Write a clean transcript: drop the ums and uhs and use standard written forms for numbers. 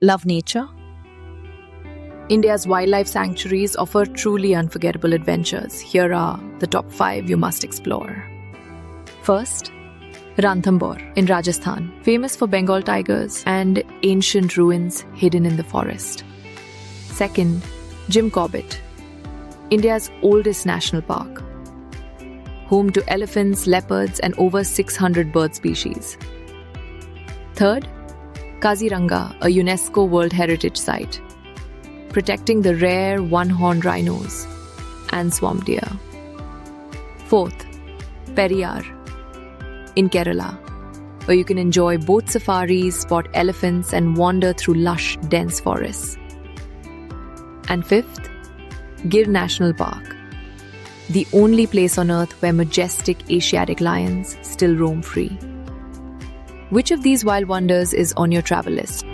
Love nature? India's wildlife sanctuaries offer truly unforgettable adventures. Here are the top 5 you must explore. First, Ranthambore in Rajasthan, famous for Bengal tigers and ancient ruins hidden in the forest. Second, Jim Corbett, India's oldest national park, home to elephants, leopards, and over 600 bird species. Third, Kaziranga, a UNESCO World Heritage Site, protecting the rare one-horned rhinos and swamp deer. Fourth, Periyar in Kerala, where you can enjoy boat safaris, spot elephants, and wander through lush, dense forests. And fifth, Gir National Park, the only place on earth where majestic Asiatic lions still roam free. Which of these wild wonders is on your travel list?